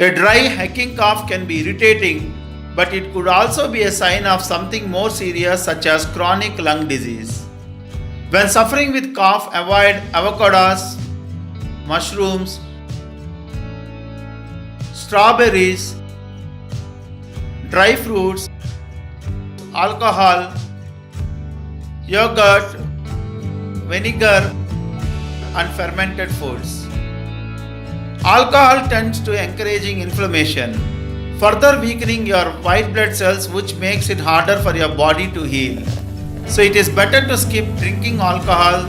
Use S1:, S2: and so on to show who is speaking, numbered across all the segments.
S1: A dry, hacking cough can be irritating, but it could also be a sign of something more serious, such as chronic lung disease. When suffering with cough, avoid avocados, mushrooms, strawberries, dry fruits, alcohol, yogurt, vinegar, and fermented foods. Alcohol tends to encouraging inflammation, further weakening your white blood cells, which makes it harder for your body to heal. So it is better to skip drinking alcohol.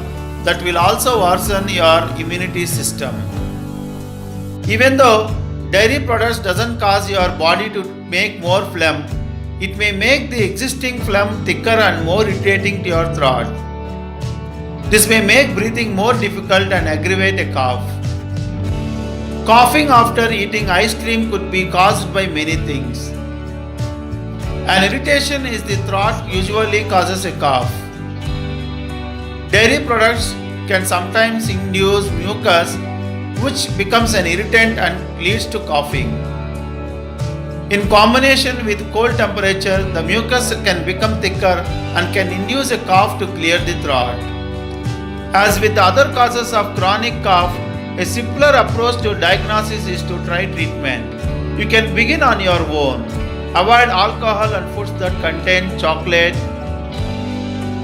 S1: That will also worsen your immunity system. Even though dairy products doesn't cause your body to make more phlegm, it may make the existing phlegm thicker and more irritating to your throat. This may make breathing more difficult and aggravate a cough. Coughing after eating ice cream could be caused by many things. An irritation in the throat usually causes a cough. Dairy products can sometimes induce mucus, which becomes an irritant and leads to coughing. In combination with cold temperature, the mucus can become thicker and can induce a cough to clear the throat. As with other causes of chronic cough, a simpler approach to diagnosis is to try treatment. You can begin on your own. Avoid alcohol and foods that contain chocolate,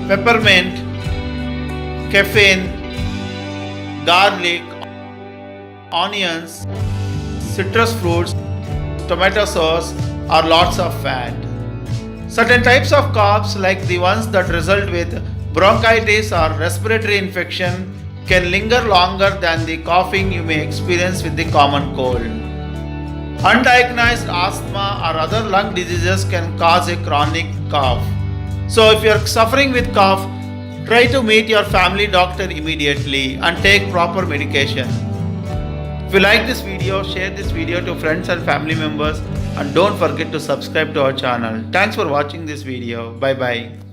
S1: peppermint, caffeine, garlic, onions, citrus fruits, tomato sauce, or lots of fat. Certain types of coughs, like the ones that result with bronchitis or respiratory infection, can linger longer than the coughing you may experience with the common cold. Undiagnosed asthma or other lung diseases can cause a chronic cough. So if you are suffering with cough, try to meet your family doctor immediately and take proper medication. If you like this video, share this video to friends and family members, and don't forget to subscribe to our channel. Thanks for watching this video. Bye bye.